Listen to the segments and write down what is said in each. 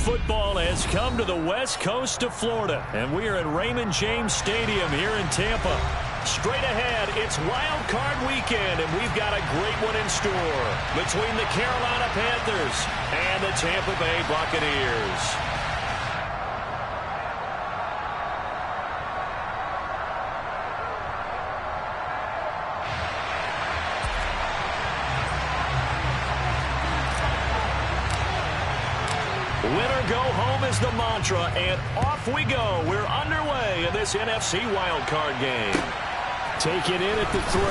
football has come to the west coast of Florida, and we are at Raymond James Stadium here in Tampa. Straight ahead, it's Wild Card Weekend, and we've got a great one in store between the Carolina Panthers and the Tampa Bay Buccaneers. Winner go home is the mantra, and off we go. We're underway in this NFC wildcard game. Taken in at the 3.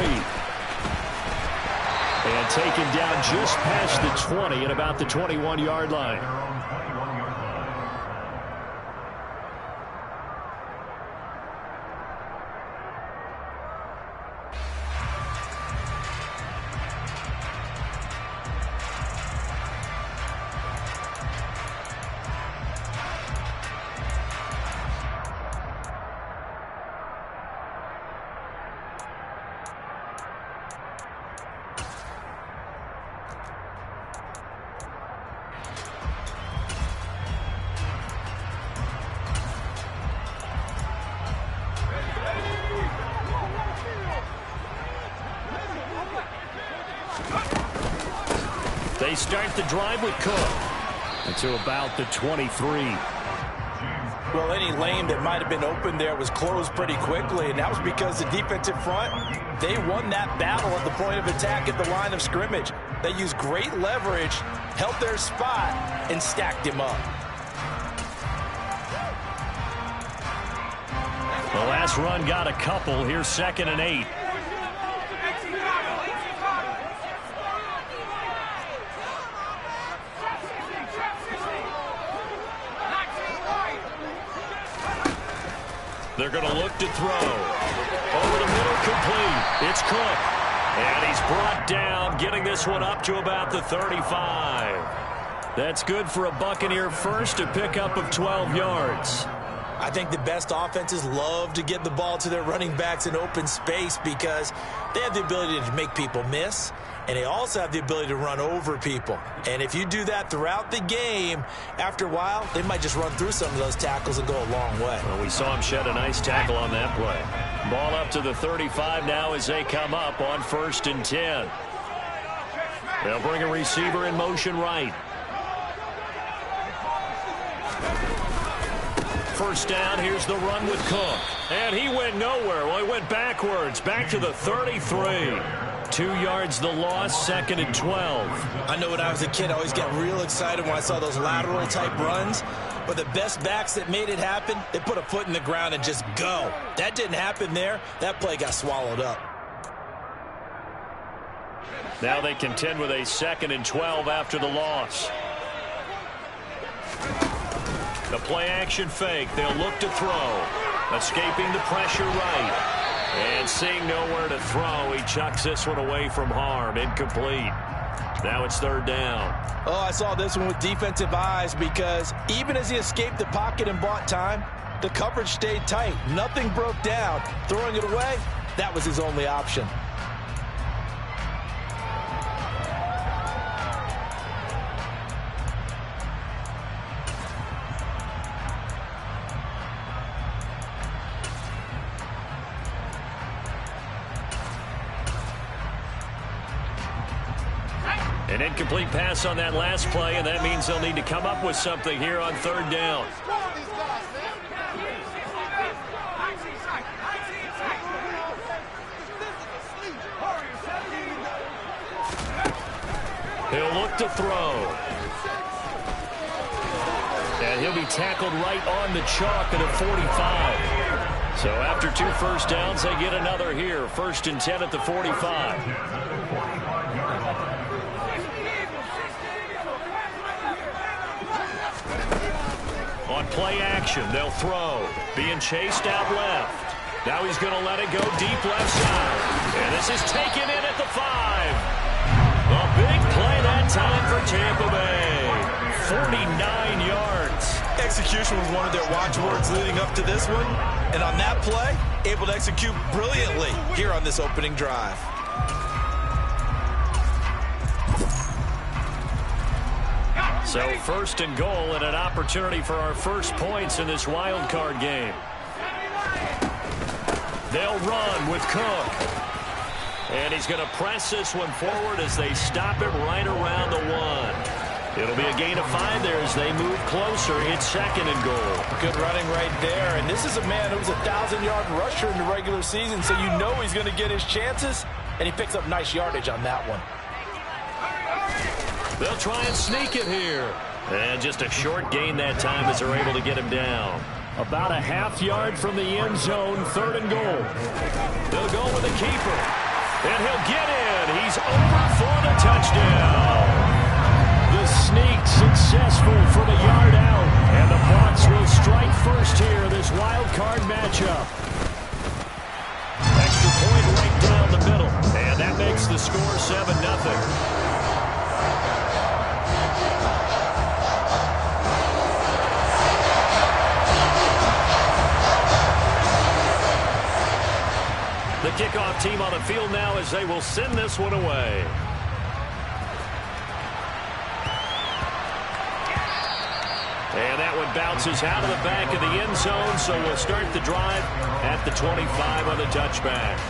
And taken down just past the 20 at about the 21-yard line. They start the drive with Cook to about the 23. Well, any lane that might have been open there was closed pretty quickly, and that was because the defensive front, they won that battle at the point of attack at the line of scrimmage. They used great leverage, held their spot, and stacked him up. The last run got a couple. Here's 2nd and 8. They're going to look to throw. Over the middle, complete. It's Cook. And he's brought down, getting this one up to about the 35. That's good for a Buccaneer first, a pickup of 12 yards. I think the best offenses love to get the ball to their running backs in open space because they have the ability to make people miss, and they also have the ability to run over people. And if you do that throughout the game, after a while, they might just run through some of those tackles and go a long way. Well, we saw him shed a nice tackle on that play. Ball up to the 35 now as they come up on 1st and 10. They'll bring a receiver in motion right. First down, here's the run with Cook. And he went nowhere. Well, he went backwards, back to the 33. 2 yards the loss, 2nd and 12. I know when I was a kid, I always got real excited when I saw those lateral type runs. But the best backs that made it happen, they put a foot in the ground and just go. That didn't happen there. That play got swallowed up. Now they contend with a 2nd and 12 after the loss. The play-action fake. They'll look to throw. Escaping the pressure right. And seeing nowhere to throw, he chucks this one away from harm. Incomplete. Now it's 3rd down. Oh, I saw this one with defensive eyes because even as he escaped the pocket and bought time, the coverage stayed tight. Nothing broke down. Throwing it away, that was his only option. An incomplete pass on that last play, and that means they'll need to come up with something here on 3rd down. He'll look to throw. And he'll be tackled right on the chalk at a 45. So after 2 first downs, they get another here. 1st and 10 at the 45. On play action, they'll throw. Being chased out left. Now he's going to let it go deep left side. And this is taken in at the 5. A big play that time for Tampa Bay. 49 yards. Execution was one of their watchwords leading up to this one. And on that play, able to execute brilliantly here on this opening drive. So first and goal and an opportunity for our first points in this wild card game. They'll run with Cook. And he's going to press this one forward as they stop it right around the 1. It'll be a gain of 5 there as they move closer. It's second and goal. Good running right there. And this is a man who's a 1,000-yard rusher in the regular season, so you know he's going to get his chances. And he picks up nice yardage on that one. They'll try and sneak it here. And just a short gain that time as they're able to get him down. About a half yard from the end zone, third and goal. They'll go with the keeper. And he'll get in. He's over for the touchdown. The sneak successful from a yard out. And the Bucs will strike first here, this wild card matchup. Extra point right down the middle. And that makes the score 7-0. The kickoff team on the field now as they will send this one away. And that one bounces out of the back of the end zone, so we'll start the drive at the 25 on the touchback.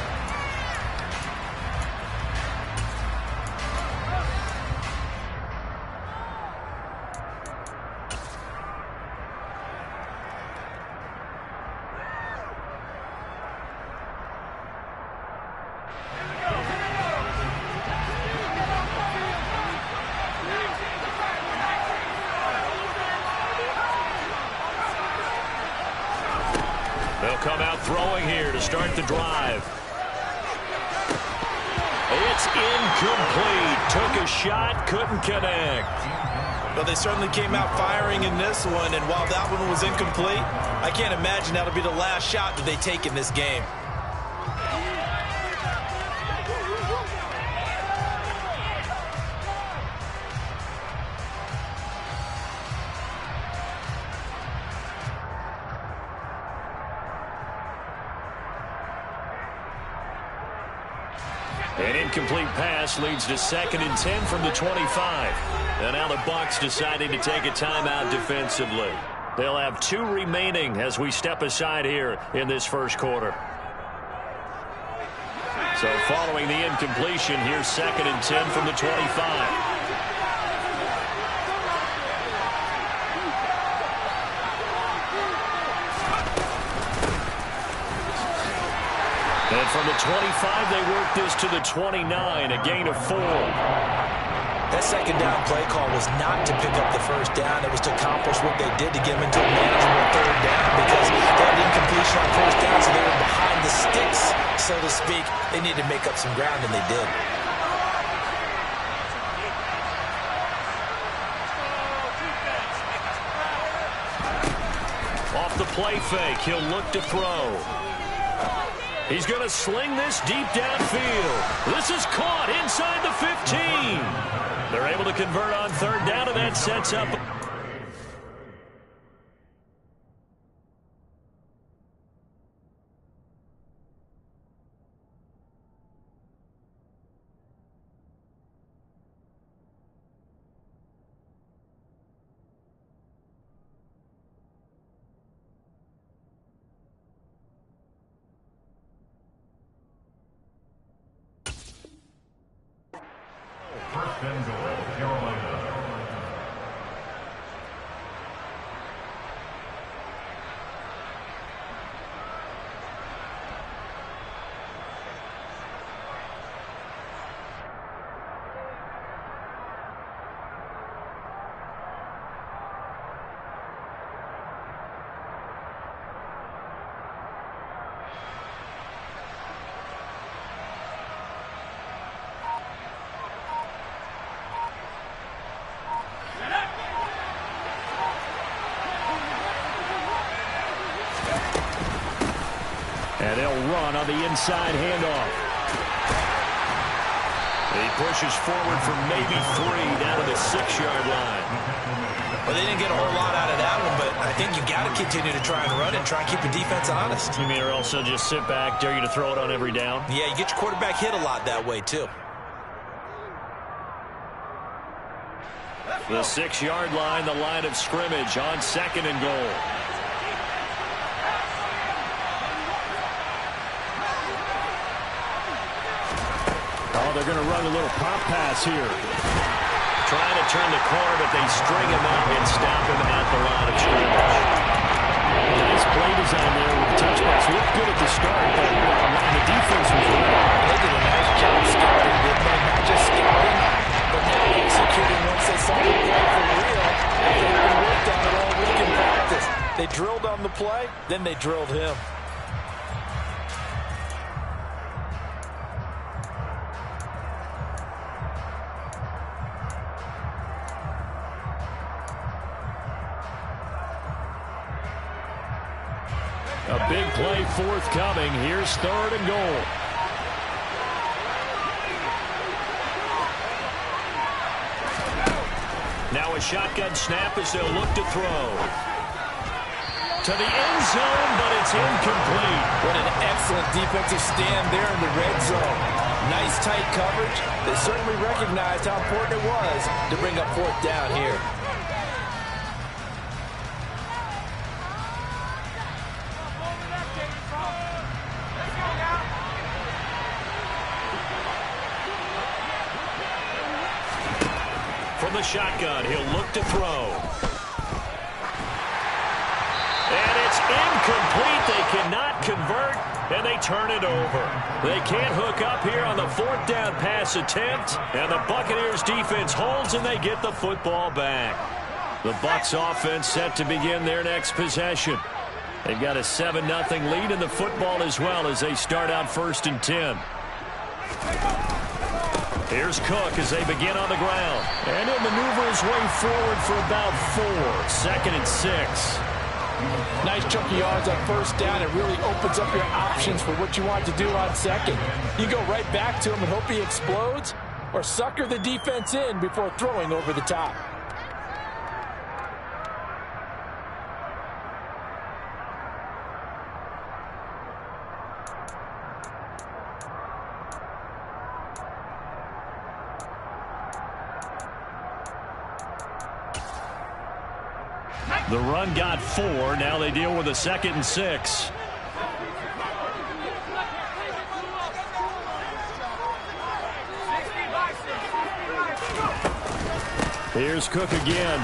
They'll come out throwing here to start the drive. It's incomplete. Took a shot, couldn't connect. Well, they certainly came out firing in this one, and while that one was incomplete, I can't imagine that'll be the last shot that they take in this game. An incomplete pass leads to 2nd and 10 from the 25. And now the Bucs deciding to take a timeout defensively. They'll have 2 remaining as we step aside here in this first quarter. So following the incompletion, here's 2nd and 10 from the 25. And from the 25, they work this to the 29, a gain of 4. That second down play call was not to pick up the first down. It was to accomplish what they did to get them into a manageable third down because they had incompletion on first down, so they were behind the sticks, so to speak. They needed to make up some ground, and they did. Off the play fake, he'll look to throw. He's going to sling this deep downfield. This is caught inside the 15. They're able to convert on third down, and that sets up. First and goal, Carolina. And they'll run on the inside handoff. He pushes forward for maybe 3 down to the 6-yard line. Well, they didn't get a whole lot out of that one, but I think you got to continue to try and run and try and keep the defense honest. You mean or also just sit back, dare you to throw it on every down? Yeah, you get your quarterback hit a lot that way, too. The 6-yard line, the line of scrimmage on 2nd and goal. Oh, they're going to run a little pop pass here. Trying to turn the corner, but they string him out and stop him at the line of scrimmage. Nice play design there with the touchbacks. Looked good at the start, but the defense was ready. They did a nice job scouting, not just scouting, but now executing once they saw the play for real. They worked on it all week in practice. They drilled on the play, then they drilled him. A big play forthcoming. Here's 3rd and goal. Now a shotgun snap as they'll look to throw. To the end zone, but it's incomplete. What an excellent defensive stand there in the red zone. Nice tight coverage. They certainly recognized how important it was to bring up 4th down here. From the shotgun, he'll look to throw. And it's incomplete. They cannot convert, and they turn it over. They can't hook up here on the 4th down pass attempt, and the Buccaneers defense holds, and they get the football back. The Bucs offense set to begin their next possession. They've got a 7-0 lead in the football as well as they start out 1st and 10. Here's Cook as they begin on the ground. And he'll maneuver his way forward for about 4. 2nd and 6. Nice chunky yards on 1st down. It really opens up your options for what you want to do on 2nd. You go right back to him and hope he explodes, or sucker the defense in before throwing over the top. The run got 4. Now they deal with a 2nd and 6. Here's Cook again.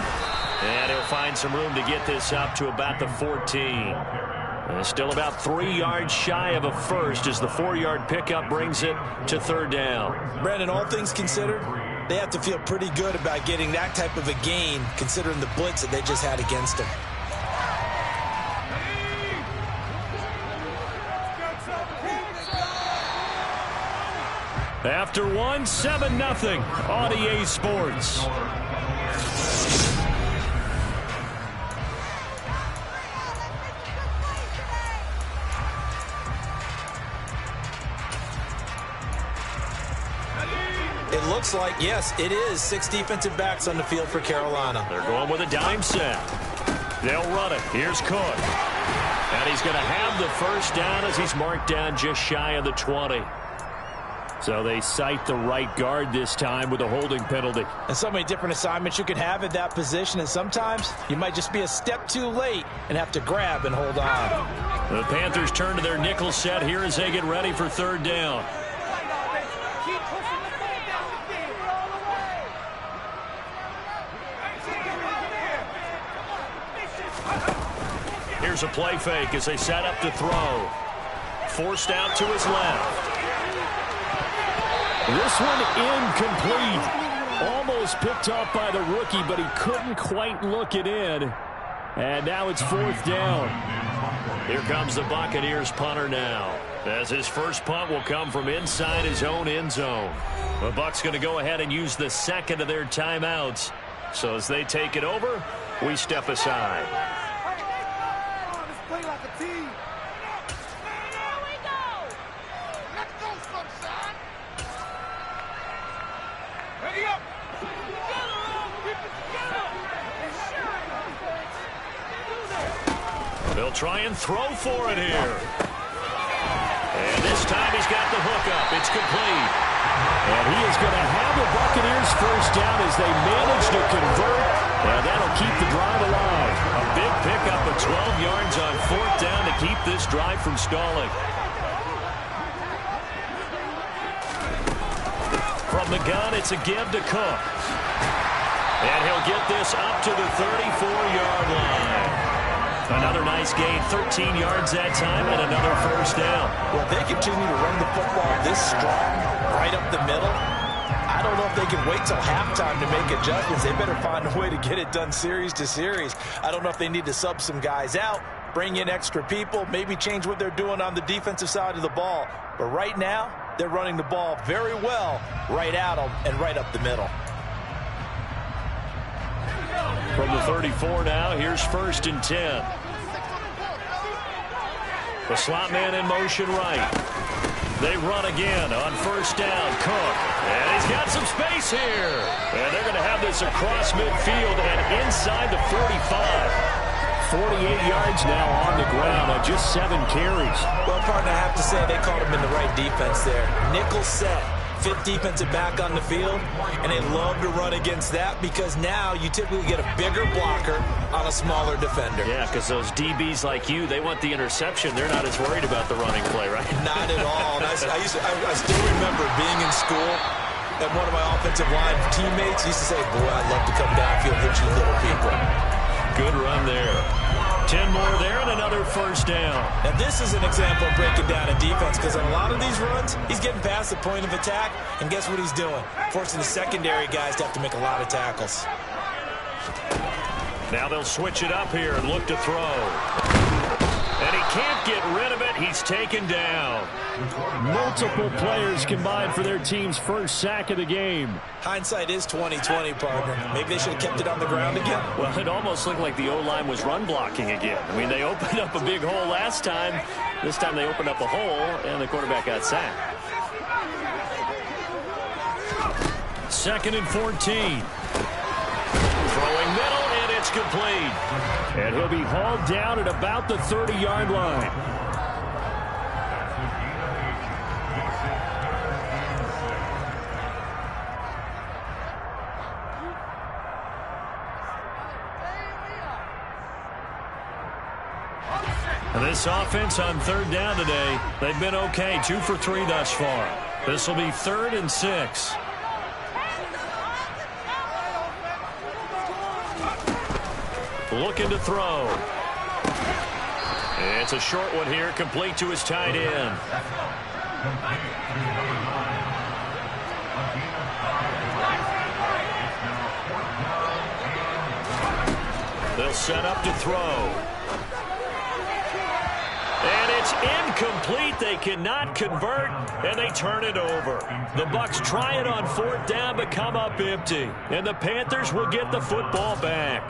And he'll find some room to get this up to about the 14. And still about 3 yards shy of a first as the 4-yard pickup brings it to 3rd down. Brandon, all things considered, they have to feel pretty good about getting that type of a gain considering the blitz that they just had against them. After 1, 7-0 on EA Sports. It looks like, yes, it is 6 defensive backs on the field for Carolina. They're going with a dime set. They'll run it. Here's Cook. And he's going to have the 1st down as he's marked down just shy of the 20. So they cite the right guard this time with a holding penalty. And so many different assignments you can have at that position, and sometimes you might just be a step too late and have to grab and hold on. The Panthers turn to their nickel set here as they get ready for 3rd down. Here's a play fake as they set up to throw. Forced out to his left. This one incomplete. Almost picked off by the rookie, but he couldn't quite look it in. And now it's 4th down. Here comes the Buccaneers punter now, as his first punt will come from inside his own end zone. The Bucs going to go ahead and use the 2nd of their timeouts. So as they take it over, we step aside. They'll try and throw for it here. And this time he's got the hook up. It's complete. And he is going to have the Buccaneers first down as they manage to convert. And that'll keep the drive alive. A big pickup of 12 yards on fourth down to keep this drive from stalling. From the gun, it's a give to Cook. And he'll get this up to the 34-yard line. Another nice gain, 13 yards that time, and another first down. Well, if they continue to run the football this strong, right up the middle, I don't know if they can wait till halftime to make adjustments. They better find a way to get it done series to series. I don't know if they need to sub some guys out, bring in extra people, maybe change what they're doing on the defensive side of the ball. But right now, they're running the ball very well right at them and right up the middle. From the 34 now, here's 1st and 10. The slot man in motion right. They run again on first down. Cook. And he's got some space here. And they're going to have this across midfield and inside the 45. 48 yards now on the ground on just 7 carries. Well, partner, I have to say they called him in the right defense there. Nickel set. 5th defensive back on the field, and they love to run against that because now you typically get a bigger blocker on a smaller defender. Yeah, because those DBs like you, they want the interception. They're not as worried about the running play, right? Not at all. And I still remember being in school, and one of my offensive line teammates used to say, boy, I'd love to come downfield and hit you little people. Good run there. 10 more there and another first down. Now, this is an example of breaking down a defense because on a lot of these runs, he's getting past the point of attack, and guess what he's doing? Forcing the secondary guys to have to make a lot of tackles. Now they'll switch it up here and look to throw. And he can't get rid of it. He's taken down. Multiple players combined for their team's first sack of the game. Hindsight is 20/20, partner. Maybe they should have kept it on the ground again. Well, it almost looked like the O-line was run blocking again. I mean, they opened up a big hole last time. This time they opened up a hole, and the quarterback got sacked. 2nd and 14. Throwing middle, and it's complete. And he'll be hauled down at about the 30-yard line. This offense on 3rd down today, they've been okay. 2 for 3 thus far. This will be 3rd and 6. Looking to throw. It's a short one here, complete to his tight end. They'll set up to throw. And it's incomplete. They cannot convert, and they turn it over. The Bucs try it on 4th down, but come up empty. And the Panthers will get the football back.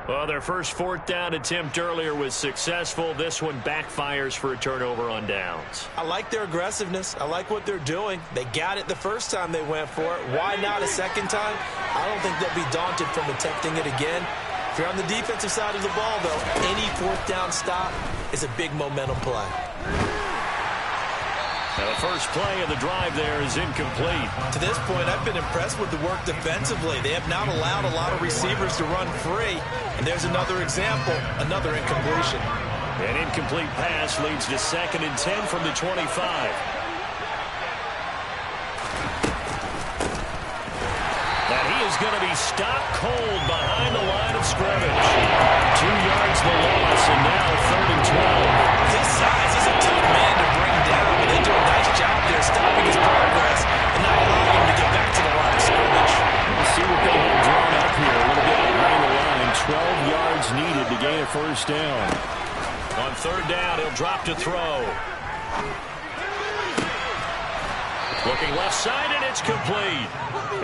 Well, their first 4th down attempt earlier was successful. This one backfires for a turnover on downs. I like their aggressiveness. I like what they're doing. They got it the first time they went for it. Why not a second time? I don't think they'll be daunted from attempting it again. If you're on the defensive side of the ball, though, any 4th down stop is a big momentum play. Now the first play of the drive there is incomplete. To this point, I've been impressed with the work defensively. They have not allowed a lot of receivers to run free. And there's another example, another incompletion. An incomplete pass leads to 2nd and 10 from the 25. And he is going to be stopped cold behind the line of scrimmage. 2 yards the loss, and now 3rd and 12. His size is a tough man to bring down, but they do a nice job there stopping his progress and not allowing him to get back to the line of scrimmage. We'll see what they have drawn up here. A little bit behind the line. 12 yards needed to gain a first down. On 3rd down, he'll drop to throw. Looking left side, and it's complete.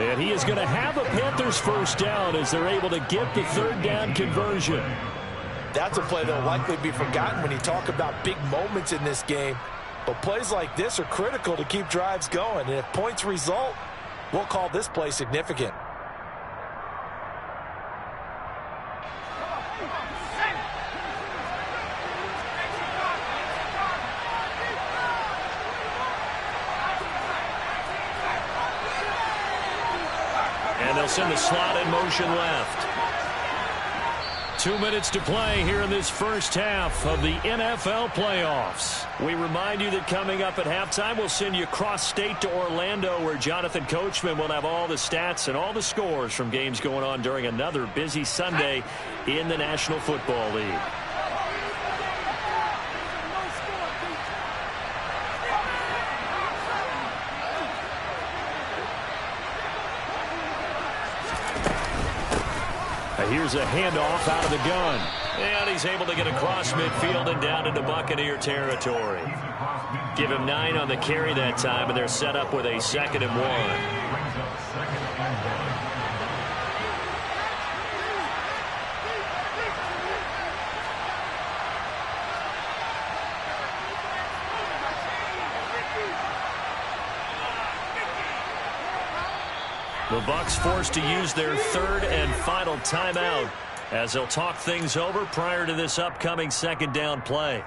And he is going to have a Panthers first down as they're able to get the 3rd down conversion. That's a play that will likely be forgotten when you talk about big moments in this game. But plays like this are critical to keep drives going. And if points result, we'll call this play significant. And they'll send the slot in motion left. 2 minutes to play here in this first half of the NFL playoffs. We remind you that coming up at halftime, we'll send you cross-state to Orlando, where Jonathan Coachman will have all the stats and all the scores from games going on during another busy Sunday in the National Football League. Here's a handoff out of the gun. And he's able to get across midfield and down into Buccaneer territory. Give him 9 on the carry that time, and they're set up with a 2nd and 1. The Bucs forced to use their 3rd and final timeout as they'll talk things over prior to this upcoming 2nd down play.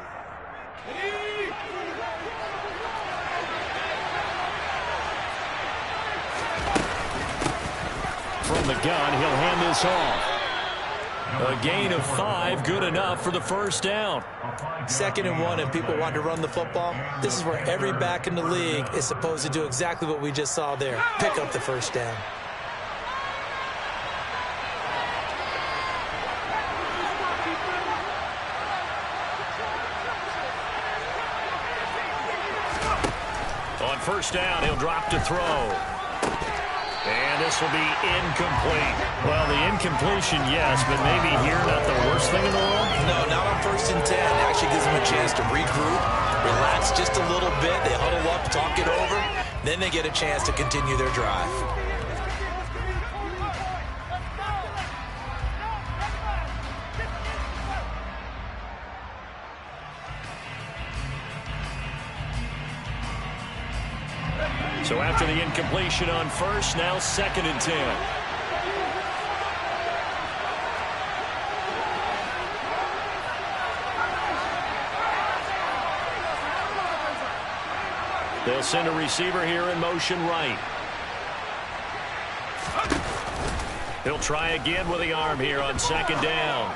From the gun, he'll hand this off. A gain of 5, good enough for the 1st down. 2nd and 1, and people want to run the football. This is where every back in the league is supposed to do exactly what we just saw there. Pick up the 1st down. On 1st down, he'll drop to throw. And this will be incomplete. Well, the incompletion, yes, but maybe here not the worst thing in the world? No, not on 1st and 10. It actually gives them a chance to regroup, relax just a little bit. They huddle up, talk it over. Then they get a chance to continue their drive. So after the incompletion on 1st, now 2nd and 10. They'll send a receiver here in motion right. He'll try again with the arm here on 2nd down.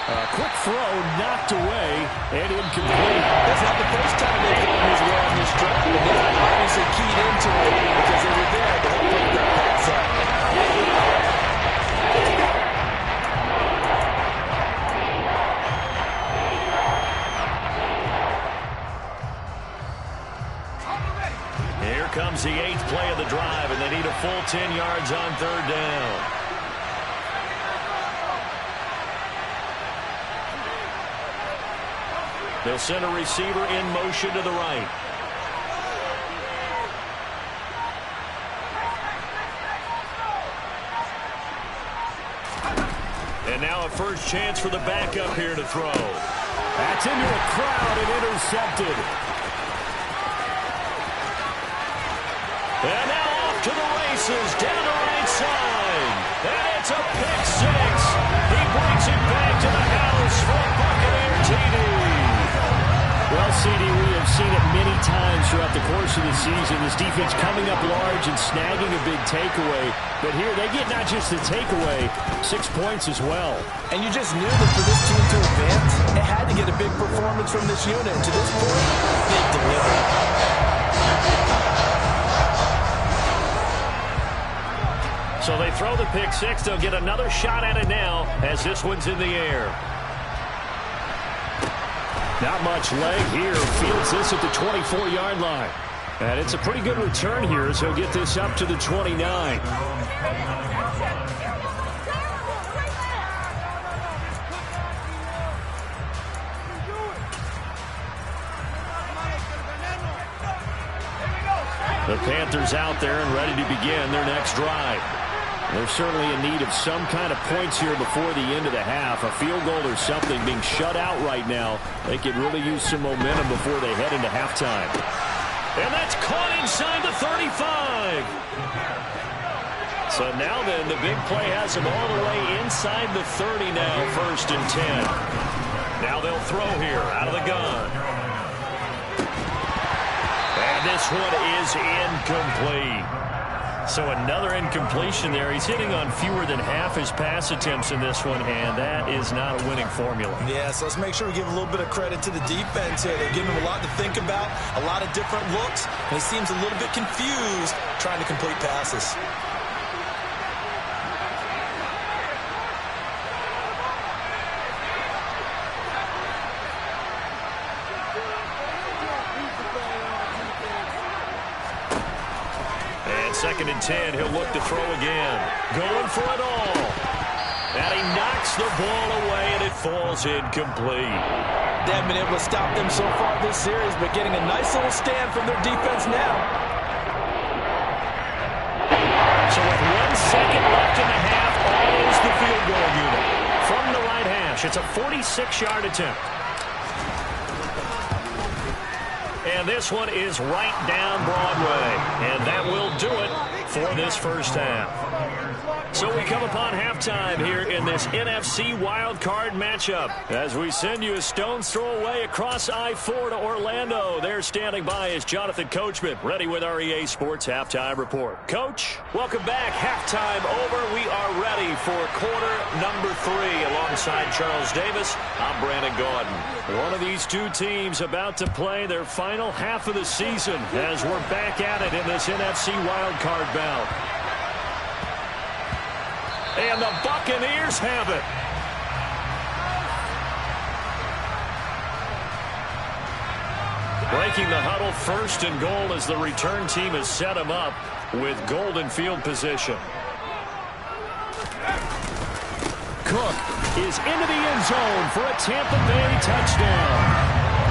A quick throw knocked away and incomplete. That's not the first time they've gone his way on this drive, and they obviously keyed into it because they were there to help break that pass up. Here comes the 8th play of the drive, and they need a full 10 yards on 3rd down. They'll send a receiver in motion to the right. And now a first chance for the backup here to throw. That's into a crowd and intercepted. And now off to the races, down the right side. And it's a pick 6. He brings it back to the house for a Buccaneer TD. Well, CD, we have seen it many times throughout the course of the season. This defense coming up large and snagging a big takeaway. But here they get not just the takeaway, 6 points as well. And you just knew that for this team to advance, it had to get a big performance from this unit. And to this point, they've delivered. So they throw the pick 6. They'll get another shot at it now as this one's in the air. Not much leg here. Fields this at the 24-yard line. And it's a pretty good return here as he'll get this up to the 29. The Panthers out there and ready to begin their next drive. They're certainly in need of some kind of points here before the end of the half. A field goal or something. Being shut out right now, they could really use some momentum before they head into halftime. And that's caught inside the 35. So now then, the big play has them all the way inside the 30 now, 1st and 10. Now they'll throw here out of the gun. And this one is incomplete. So another incompletion there. He's hitting on fewer than half his pass attempts in this one, and that is not a winning formula. Yeah, so let's make sure we give a little bit of credit to the defense here. They're giving him a lot to think about, a lot of different looks, and he seems a little bit confused trying to complete passes. Second and 10, he'll look to throw again. Going for it all. And he knocks the ball away, and it falls incomplete. They haven't been able to stop them so far this series, but getting a nice little stand from their defense now. So with 1 second left in the half, almost the field goal unit. From the right hash, it's a 46-yard attempt. And this one is right down Broadway. And that will do it for this first half. So we come upon halftime here in this NFC wildcard matchup. As we send you a stone's throw away across I-4 to Orlando. There standing by is Jonathan Coachman, ready with our EA Sports Halftime Report. Coach, welcome back. Halftime over. We are ready for quarter number 3. Alongside Charles Davis, I'm Brandon Gaudin. One of these two teams about to play their final half of the season as we're back at it in this NFC wildcard bout. And the Buccaneers have it. Breaking the huddle, first and goal as the return team has set him up with golden field position. Cook is into the end zone for a Tampa Bay touchdown.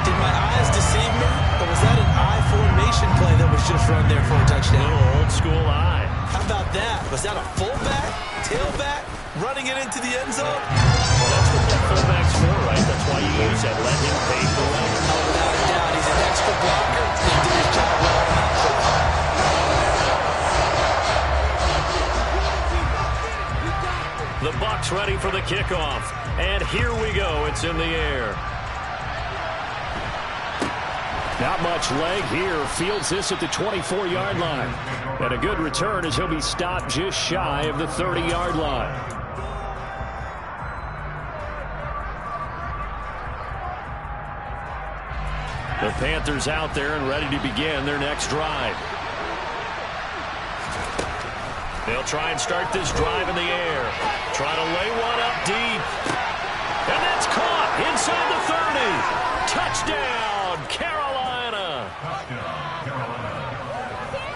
Did my eyes deceive me, or was that an I formation play that was just run there for a touchdown? Little old school eye. How about that? Was that a fullback, tailback, running it into the end zone? Well, that's what that fullback's for, right? That's why you use that. Let him pave the way. Oh, without a doubt. He's an extra blocker. He did his job well on that play. The Bucs ready for the kickoff. And here we go. It's in the air. Not much leg here. Fields this at the 24-yard line. And a good return as he'll be stopped just shy of the 30-yard line. The Panthers out there and ready to begin their next drive. They'll try and start this drive in the air. Try to lay one up deep. And that's caught inside the 30. Touchdown, Carolina.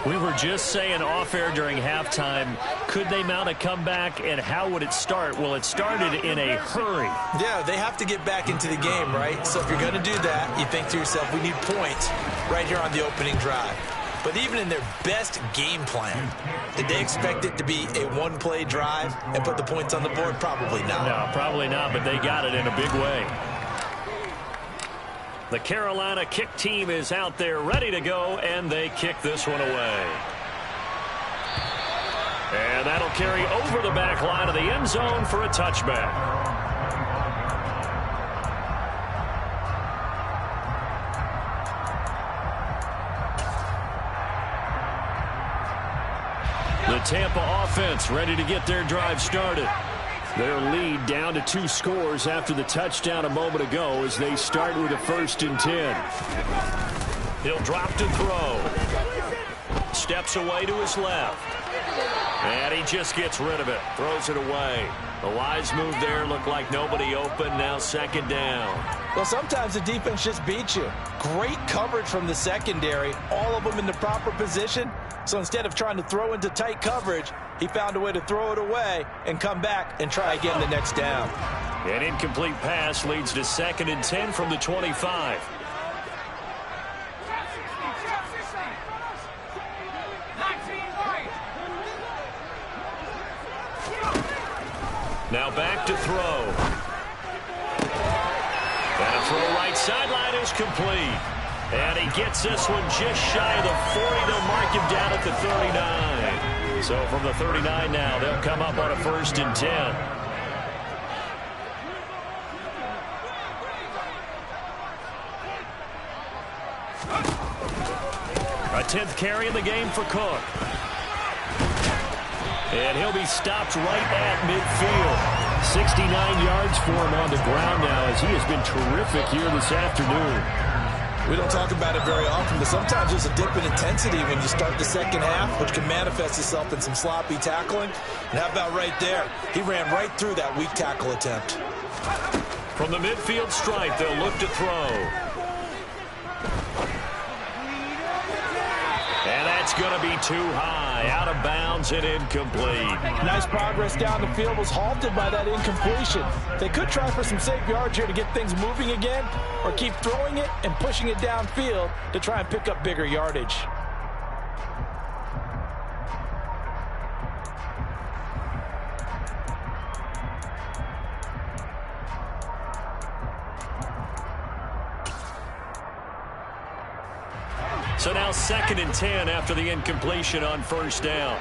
We were just saying off-air during halftime, could they mount a comeback, and how would it start? Well, it started in a hurry. Yeah, they have to get back into the game, right? So if you're going to do that, you think to yourself, we need points right here on the opening drive. But even in their best game plan, did they expect it to be a one-play drive and put the points on the board? Probably not. No, probably not, but they got it in a big way. The Carolina kick team is out there ready to go, and they kick this one away. And that'll carry over the back line of the end zone for a touchback. The Tampa offense ready to get their drive started. Their lead down to 2 scores after the touchdown a moment ago as they start with a 1st and 10. He'll drop to throw. Steps away to his left. And he just gets rid of it. Throws it away. The wise move there. Looked like nobody open. Now 2nd down. Well, sometimes the defense just beats you. Great coverage from the secondary. All of them in the proper position. So instead of trying to throw into tight coverage, he found a way to throw it away and come back and try again the next down. An incomplete pass leads to 2nd and 10 from the 25. Now back to throw. And a throw right sideline is complete. And he gets this one just shy of the 40. They'll mark him down at the 39. So from the 39 now, they'll come up on a 1st and 10. A 10th carry in the game for Cook. And he'll be stopped right at midfield. 69 yards for him on the ground now as he has been terrific here this afternoon. We don't talk about it very often, but sometimes there's a dip in intensity when you start the second half, which can manifest itself in some sloppy tackling. And how about right there? He ran right through that weak tackle attempt. From the midfield stripe, they'll look to throw. And that's going to be too high, out of bounds and incomplete. Nice progress down the field, was halted by that incompletion. They could try for some safe yards here to get things moving again, or keep throwing it and pushing it downfield to try and pick up bigger yardage. So now 2nd and 10 after the incompletion on first down.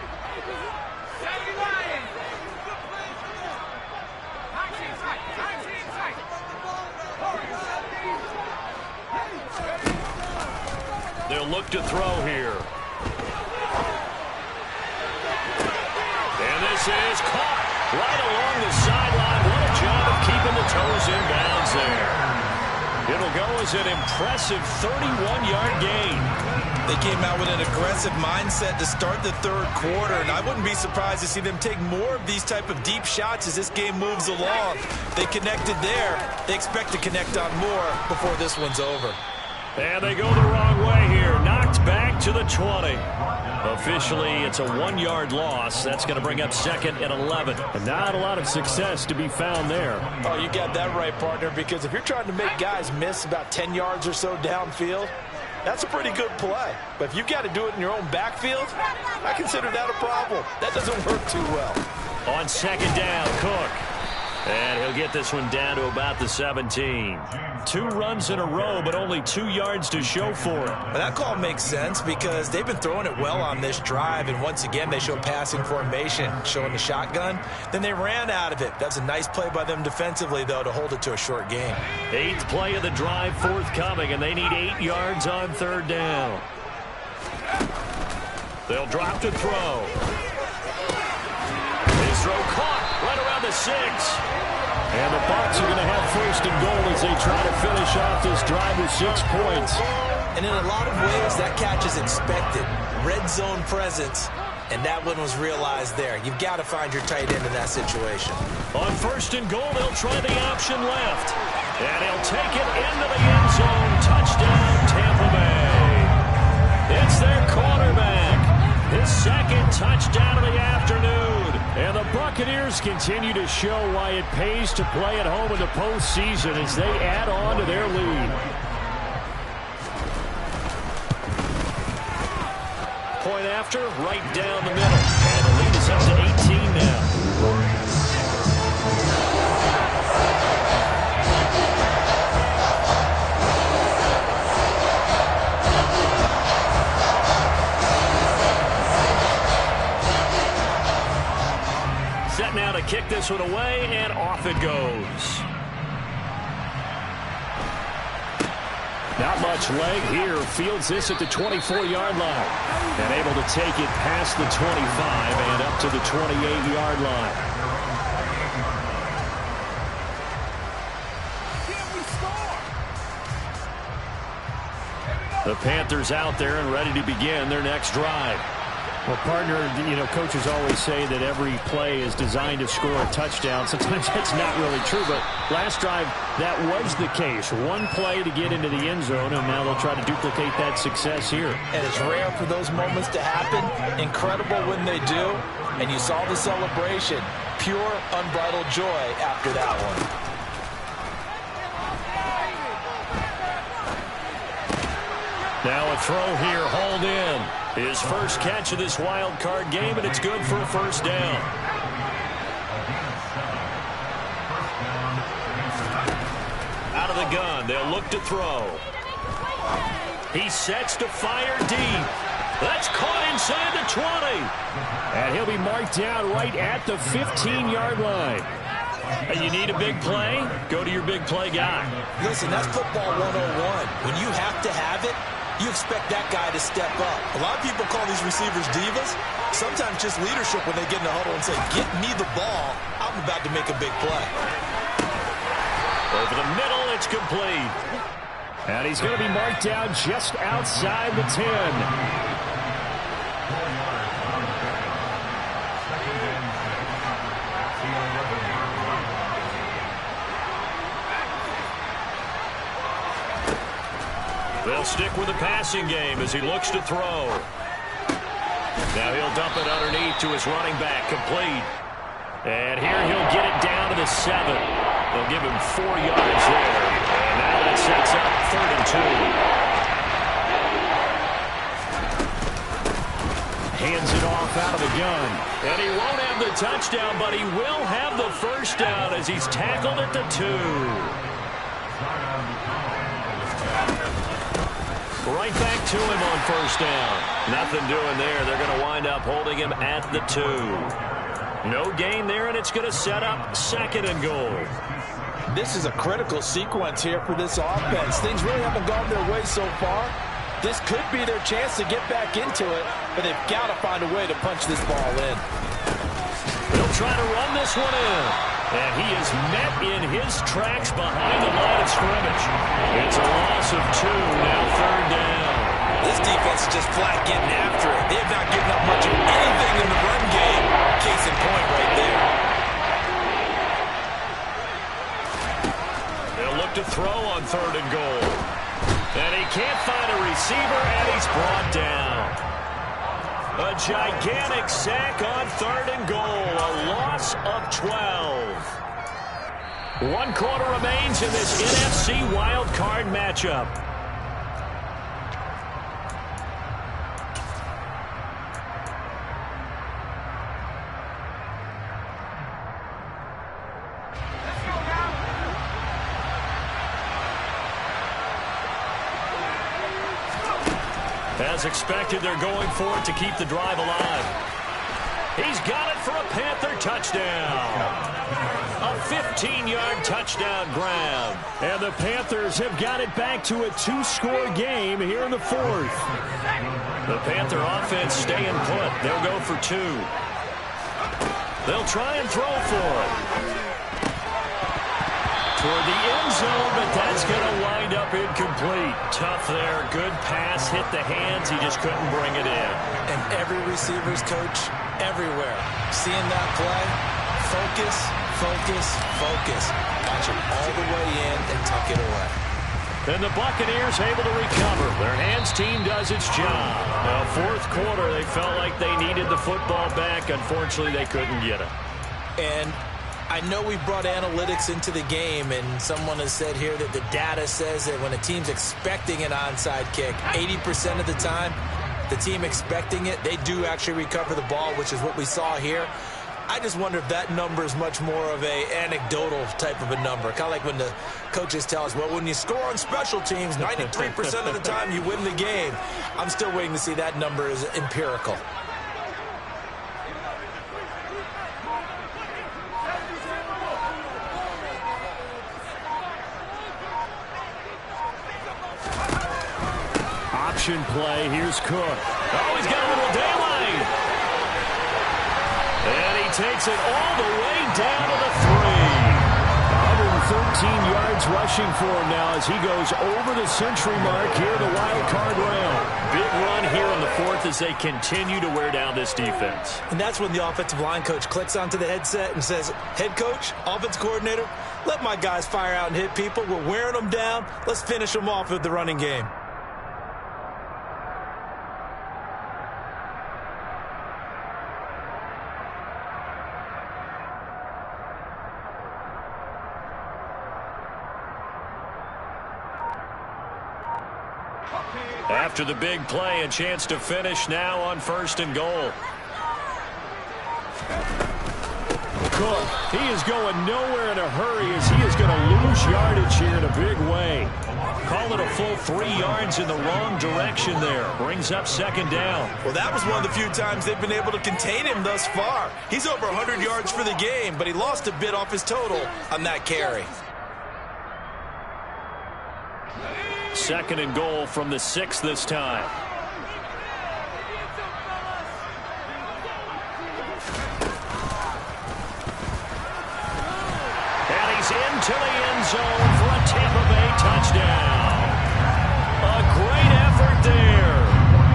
They'll look to throw here. And this is caught right along the sideline. What a job of keeping the toes in bounds there. It'll go as an impressive 31-yard gain. They came out with an aggressive mindset to start the third quarter, and I wouldn't be surprised to see them take more of these type of deep shots as this game moves along. They connected there. They expect to connect on more before this one's over. And they go the wrong way here. Knocked back to the 20. Officially, it's a 1-yard loss. That's going to bring up 2nd and 11. And not a lot of success to be found there. Oh, you got that right, partner, because if you're trying to make guys miss about 10 yards or so downfield, that's a pretty good play. But if you've got to do it in your own backfield, I consider that a problem. That doesn't work too well. On 2nd down, Cook. And he'll get this one down to about the 17. 2 runs in a row, but only 2 yards to show for it. Well, that call makes sense because they've been throwing it well on this drive, and once again they show passing formation, showing the shotgun. Then they ran out of it. That's a nice play by them defensively, though, to hold it to a short gain. 8th play of the drive forthcoming, and they need 8 yards on 3rd down. They'll drop to throw. His throw caught right around the 6. And the Bucs are going to have 1st and goal as they try to finish off this drive with 6 points. And in a lot of ways, that catch is expected. Red zone presence, and that one was realized there. You've got to find your tight end in that situation. On 1st and goal, they'll try the option left. And he'll take it into the end zone. Touchdown, Tampa Bay. It's their quarterback. His 2nd touchdown of the afternoon. And the Buccaneers continue to show why it pays to play at home in the postseason as they add on to their lead. Point after, right down the middle. And the lead is up to 18 now. Set now to kick this one away, and off it goes. Not much leg here. Fields this at the 24-yard line. And able to take it past the 25 and up to the 28-yard line. The Panthers out there and ready to begin their next drive. Well, partner, you know, coaches always say that every play is designed to score a touchdown. Sometimes that's not really true, but last drive, that was the case. One play to get into the end zone, and now they'll try to duplicate that success here. And it's rare for those moments to happen. Incredible when they do. And you saw the celebration. Pure, unbridled joy after that one. Now a throw here, hauled in. His first catch of this wild card game, and it's good for a 1st down. Out of the gun, they'll look to throw. He sets to fire deep. That's caught inside the 20. And he'll be marked down right at the 15-yard line. And you need a big play? Go to your big play guy. Listen, that's football 101. When you have to have it, you expect that guy to step up. A lot of people call these receivers divas. Sometimes just leadership when they get in the huddle and say, get me the ball. I'm about to make a big play. Over the middle, it's complete. And he's going to be marked down just outside the 10. They'll stick with the passing game as he looks to throw. Now he'll dump it underneath to his running back, complete. And here he'll get it down to the 7. They'll give him 4 yards there. And now that sets up 3rd and 2. Hands it off out of the gun. And he won't have the touchdown, but he will have the first down as he's tackled at the 2. Right back to him on 1st down. Nothing doing there. They're going to wind up holding him at the 2. No gain there, and it's going to set up 2nd and goal. This is a critical sequence here for this offense. Things really haven't gone their way so far. This could be their chance to get back into it, but they've got to find a way to punch this ball in. They'll try to run this one in. And he is met in his tracks behind the line of scrimmage. It's a loss of 2, now 3rd down. This defense is just flat getting after it. They have not given up much of anything in the run game. Case in point right there. They'll look to throw on 3rd and goal. And he can't find a receiver, and he's brought down. A gigantic sack on 3rd and goal. A loss of 12. 1 quarter remains in this NFC wild card matchup. As expected, they're going for it to keep the drive alive. He's got it for a Panther touchdown. A 15-yard touchdown grab. And the Panthers have got it back to a 2-score game here in the 4th. The Panther offense staying put. They'll go for 2. They'll try and throw for it. Toward the end zone, but that's going to wind up incomplete. Tough there. Good pass. Hit the hands. He just couldn't bring it in. And every receiver's coach everywhere. Seeing that play, focus, focus, focus. Watch it all the way in and tuck it away. And the Buccaneers able to recover. Their hands team does its job. Now, 4th quarter, they felt like they needed the football back. Unfortunately, they couldn't get it. And I know we brought analytics into the game, and someone has said here that the data says that when a team's expecting an onside kick, 80% of the time, the team expecting it, they do actually recover the ball, which is what we saw here. I just wonder if that number is much more of a anecdotal type of a number. Kind of like when the coaches tell us, well, when you score on special teams, 93% of the time you win the game. I'm still waiting to see that number is empirical. Option play. Here's Cook. Oh, he's got a little daylight. And he takes it all the way down to the 3. 113 yards rushing for him now as he goes over the century mark here in the wild card round. Big run here in the 4th as they continue to wear down this defense. And that's when the offensive line coach clicks onto the headset and says, head coach, offense coordinator, let my guys fire out and hit people. We're wearing them down. Let's finish them off with the running game. After the big play, a chance to finish now on 1st and goal. Cook, he is going nowhere in a hurry as he is going to lose yardage here in a big way. Call it a full 3 yards in the wrong direction there. Brings up 2nd down. Well, that was one of the few times they've been able to contain him thus far. He's over 100 yards for the game, but he lost a bit off his total on that carry. 2nd and goal from the 6 this time. And he's into the end zone for a Tampa Bay touchdown. A great effort there.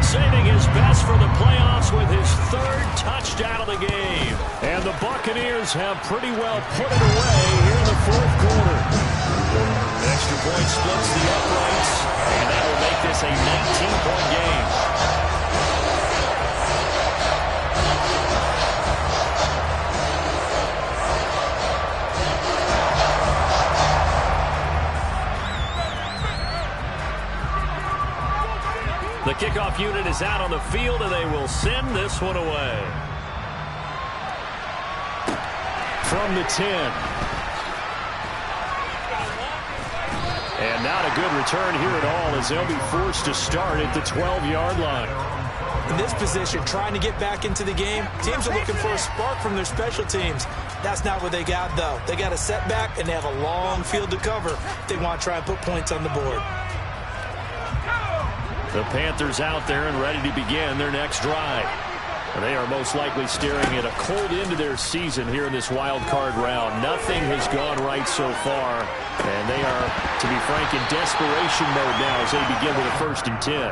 Saving his best for the playoffs with his 3rd touchdown of the game. And the Buccaneers have pretty well put it away here in the 4th quarter. Extra point splits the uprights, and that will make this a 19-point game. The kickoff unit is out on the field, and they will send this one away. From the 10. And not a good return here at all, as they'll be forced to start at the 12-yard line. In this position, trying to get back into the game, teams are looking for a spark from their special teams. That's not what they got, though. They got a setback, and they have a long field to cover if they want to try and put points on the board. The Panthers out there and ready to begin their next drive. They are most likely staring at a cold end to their season here in this wild card round. Nothing has gone right so far, and they are, to be frank, in desperation mode now as they begin with a 1st and 10.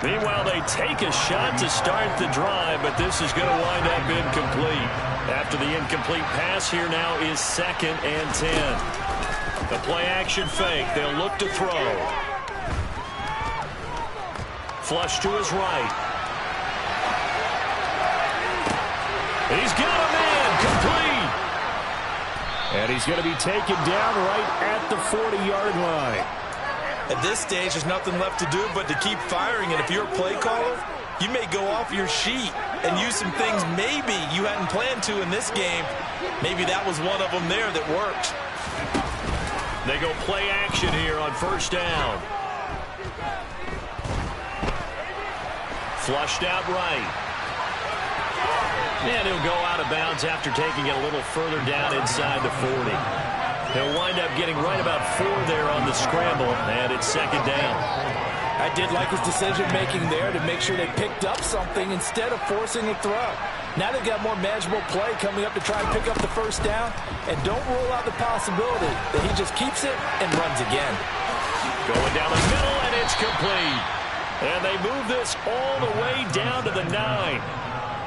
Meanwhile, they take a shot to start the drive, but this is going to wind up incomplete. After the incomplete pass, here now is 2nd and 10. The play-action fake. They'll look to throw. Flush to his right. He's got a man, complete. And he's going to be taken down right at the 40-yard line. At this stage, there's nothing left to do but to keep firing. And if you're a play caller, you may go off your sheet and use some things maybe you hadn't planned to in this game. Maybe that was one of them there that worked. They go play action here on 1st down. Flushed out right. And he'll go out of bounds after taking it a little further down inside the 40. He'll wind up getting right about 4 there on the scramble, and it's 2nd down. I did like his decision-making there to make sure they picked up something instead of forcing a throw. Now they've got more manageable play coming up to try and pick up the 1st down, and don't rule out the possibility that he just keeps it and runs again. Going down the middle, and it's complete. And they move this all the way down to the 9.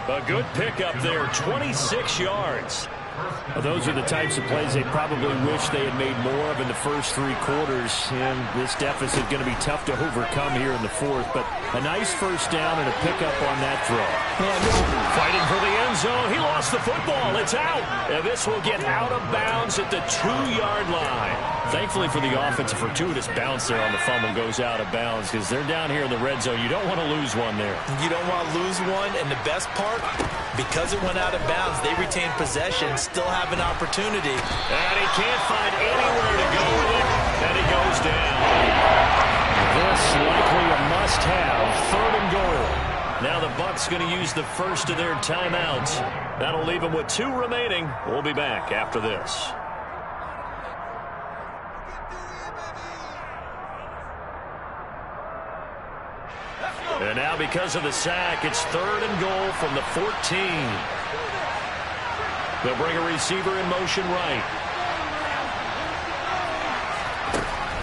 A good pickup there, 26 yards. Well, those are the types of plays they probably wish they had made more of in the first 3 quarters. And this deficit is going to be tough to overcome here in the 4th. But a nice 1st down and a pickup on that throw. Fighting for the end zone. He lost the football. It's out. And this will get out of bounds at the 2-yard line. Thankfully for the offense, a fortuitous bounce there on the fumble goes out of bounds because they're down here in the red zone. You don't want to lose one there. You don't want to lose one, and the best part, because it went out of bounds, they retain possession, still have an opportunity. And he can't find anywhere to go with it, and he goes down. This likely a must-have, 3rd and goal. Now the Bucs going to use the first of their timeouts. That'll leave them with 2 remaining. We'll be back after this. And now because of the sack, it's 3rd and goal from the 14. They'll bring a receiver in motion right.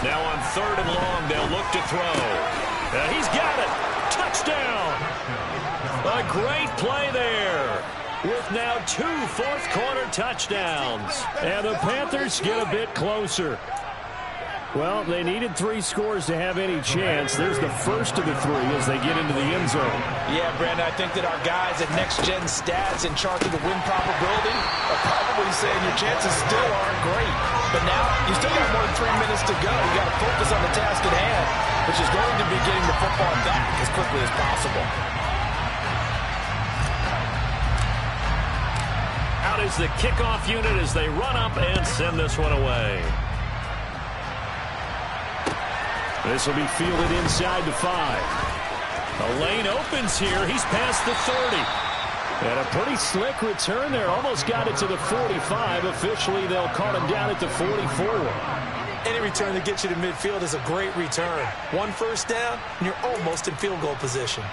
Now on 3rd and long, they'll look to throw. And he's got it. Touchdown. A great play there. With now 2 fourth-quarter touchdowns. And the Panthers get a bit closer. Well, they needed 3 scores to have any chance. There's the first of the 3 as they get into the end zone. Yeah, Brandon, I think that our guys at Next Gen Stats in charge of the win probability are probably saying your chances still aren't great. But now, you still got more than 3 minutes to go. You got to focus on the task at hand, which is going to be getting the football back as quickly as possible. Out is the kickoff unit as they run up and send this one away. This will be fielded inside the 5. A lane opens here. He's past the 30. And a pretty slick return there. Almost got it to the 45. Officially, they'll call him down at the 44. Any return that gets you to midfield is a great return. One first down, and you're almost in field goal position.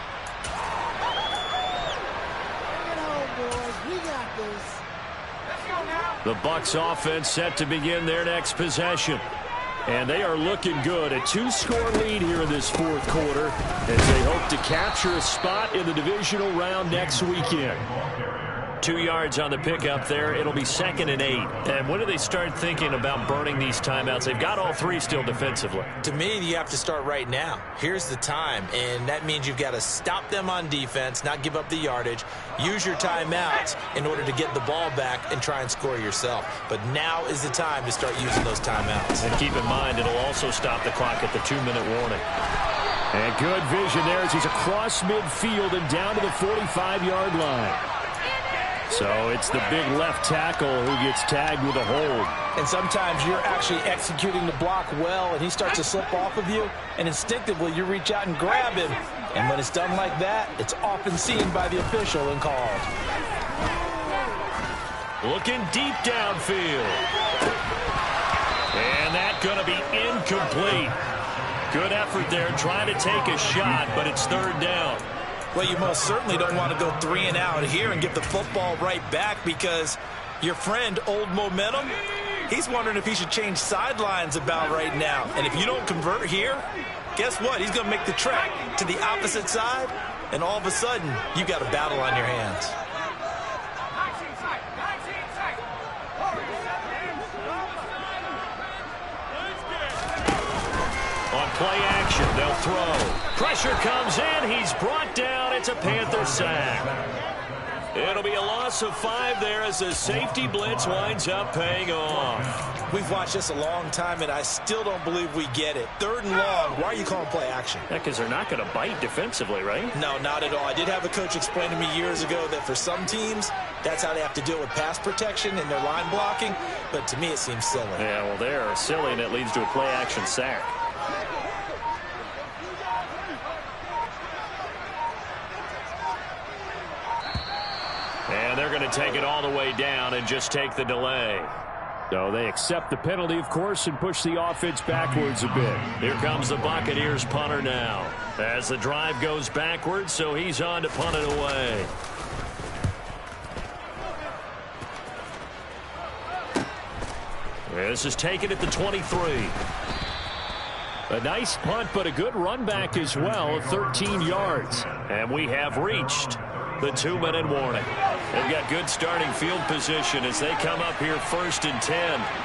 The Bucs offense set to begin their next possession. And they are looking good. A 2-score lead here in this fourth quarter as they hope to capture a spot in the divisional round next weekend. 2 yards on the pickup there. It'll be 2nd and 8. And when do they start thinking about burning these timeouts? They've got all 3 still defensively. To me, you have to start right now. Here's the time, and that means you've got to stop them on defense, not give up the yardage, use your timeouts in order to get the ball back and try and score yourself. But now is the time to start using those timeouts. And keep in mind, it'll also stop the clock at the 2-minute warning. And good vision there as he's across midfield and down to the 45-yard line. So it's the big left tackle who gets tagged with a hold. And sometimes you're actually executing the block well, and he starts to slip off of you, and instinctively you reach out and grab him. And when it's done like that, it's often seen by the official and called. Looking deep downfield. And that's going to be incomplete. Good effort there trying to take a shot, but it's 3rd down. Well, you most certainly don't want to go 3 and out here and get the football right back because your friend, Old Momentum, he's wondering if he should change sidelines about right now. And if you don't convert here, guess what? He's going to make the trek to the opposite side, and all of a sudden, you got a battle on your hands. On play action, they'll throw. Pressure comes in. He's brought down. It's a Panther sack. It'll be a loss of 5 there as the safety blitz winds up paying off. We've watched this a long time, and I still don't believe we get it. 3rd and long. Why are you calling play action? Yeah, because they're not going to bite defensively, right? No, not at all. I did have a coach explain to me years ago that for some teams, that's how they have to deal with pass protection and their line blocking. But to me, it seems silly. Yeah, well, they're silly, and it leads to a play action sack. And they're going to take it all the way down and just take the delay. So they accept the penalty, of course, and push the offense backwards a bit. Here comes the Buccaneers punter now. As the drive goes backwards, so he's on to punt it away. This is taken at the 23. A nice punt, but a good run back as well, 13 yards. And we have reached the 2-minute warning. They've got good starting field position as they come up here 1st and 10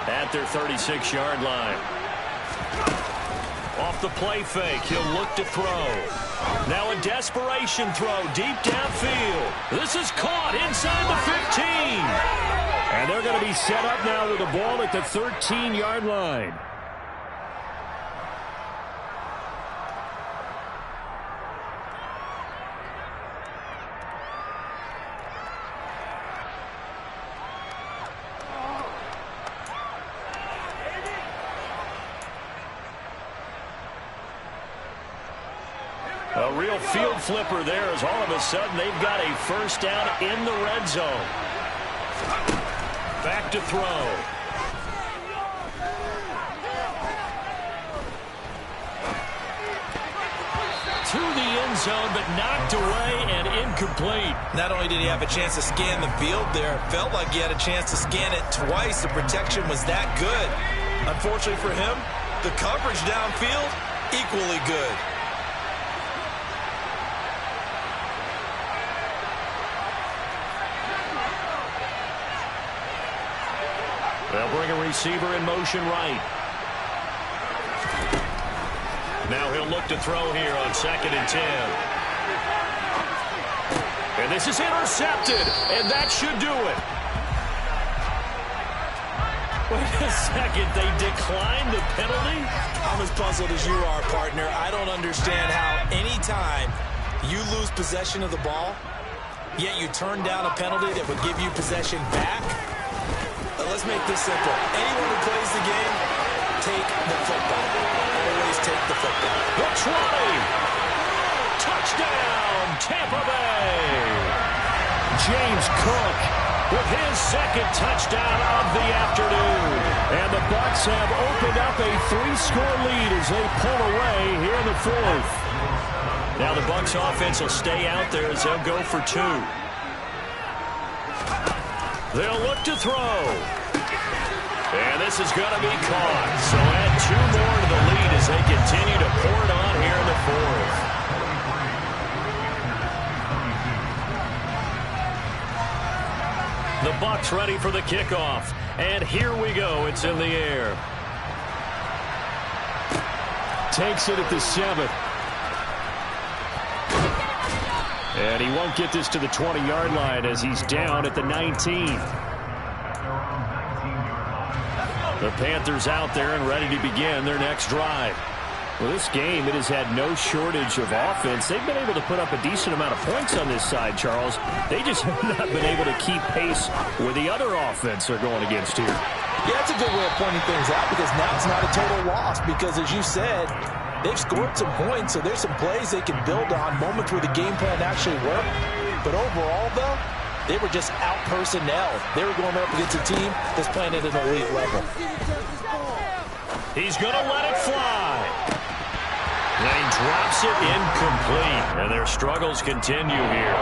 at their 36-yard line. Off the play fake, he'll look to throw. Now a desperation throw deep downfield. This is caught inside the 15. And they're going to be set up now with the ball at the 13-yard line. A real field flipper there as all of a sudden they've got a first down in the red zone. Back to throw. To the end zone, but knocked away and incomplete. Not only did he have a chance to scan the field there, it felt like he had a chance to scan it twice. The protection was that good. Unfortunately for him, the coverage downfield, equally good. They'll bring a receiver in motion right. Now he'll look to throw here on 2nd and 10. And this is intercepted, and that should do it. Wait a second, they declined the penalty? I'm as puzzled as you are, partner. I don't understand how any time you lose possession of the ball, yet you turn down a penalty that would give you possession back. Let's make this simple. Anyone who plays the game, take the football. Always take the football. The 20. Touchdown, Tampa Bay. James Cook with his second touchdown of the afternoon. And the Bucs have opened up a 3-score lead as they pull away here in the fourth. Now the Bucs offense will stay out there as they'll go for 2. They'll look to throw. And this is going to be caught. So add 2 more to the lead as they continue to pour it on here in the fourth. The Bucs ready for the kickoff. And here we go. It's in the air. Takes it at the 7. And he won't get this to the 20-yard line as he's down at the 19. The Panthers out there and ready to begin their next drive. Well, this game, it has had no shortage of offense. They've been able to put up a decent amount of points on this side, Charles. They just have not been able to keep pace with the other offense they're going against here. Yeah, that's a good way of pointing things out because now it's not a total loss because, as you said, they've scored some points, so there's some plays they can build on, moments where the game plan actually worked. But overall, though, they were just out-personnel. They were going up against a team that's playing at an elite level. He's going to let it fly. And he drops it incomplete. And their struggles continue here.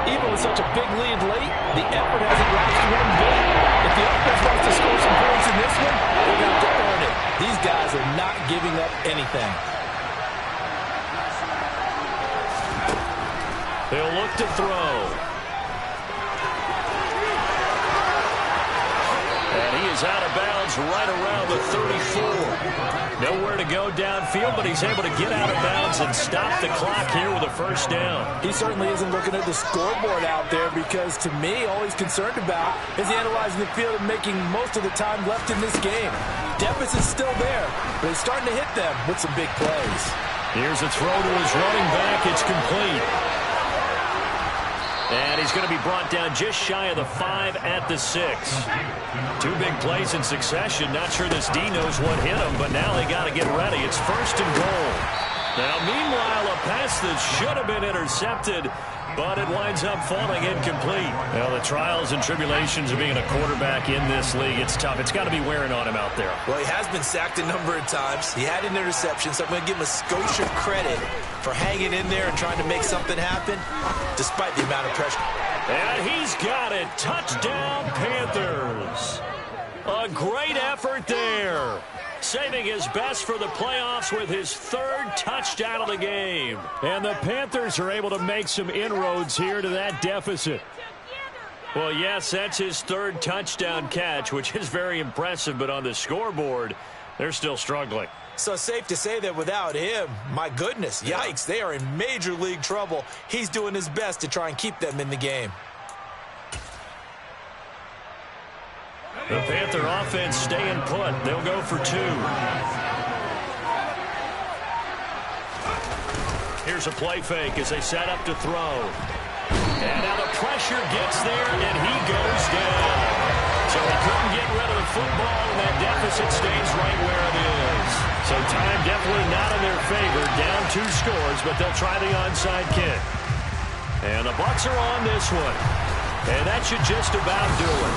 Even with such a big lead late, the effort hasn't lasted one bit. If the offense wants to score some points in this one, they're going to have to earn it. These guys are not giving up anything. They'll look to throw. And he is out of bounds right around the 34. Nowhere to go downfield, but he's able to get out of bounds and stop the clock here with a first down. He certainly isn't looking at the scoreboard out there because, to me, all he's concerned about is analyzing the field and making most of the time left in this game. Deficit's still there, but he's starting to hit them with some big plays. Here's a throw to his running back. It's complete. And he's going to be brought down just shy of the 5 at the 6. 2 big plays in succession. Not sure this D knows what hit him, but now they got to get ready. It's 1st and goal. Now, meanwhile, a pass that should have been intercepted, but it winds up falling incomplete. Well, the trials and tribulations of being a quarterback in this league, it's tough. It's got to be wearing on him out there. Well, he has been sacked a number of times. He had an interception, so I'm going to give him a skosh of credit for hanging in there and trying to make something happen despite the amount of pressure. And he's got it. Touchdown, Panthers. A great effort there. Saving his best for the playoffs with his 3rd touchdown of the game. And the Panthers are able to make some inroads here to that deficit. Well, yes, that's his 3rd touchdown catch, which is very impressive, but on the scoreboard, they're still struggling. So safe to say that without him, my goodness, yikes, they are in major league trouble. He's doing his best to try and keep them in the game. The Panther offense staying put. They'll go for 2. Here's a play fake as they set up to throw. And now the pressure gets there, and he goes down. So he couldn't get rid of the football, and that deficit stays right where it is. So time definitely not in their favor. Down 2 scores, but they'll try the onside kick. And the Bucs are on this one. And that should just about do it.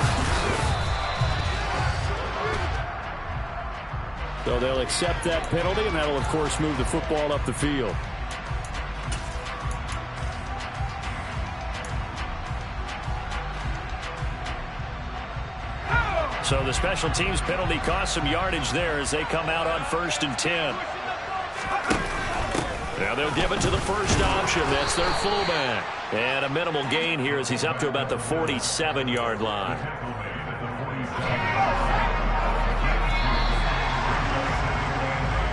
So they'll accept that penalty, and that'll, of course, move the football up the field. So the special teams penalty cost some yardage there as they come out on 1st and 10. Now they'll give it to the first option. That's their fullback. And a minimal gain here as he's up to about the 47-yard line.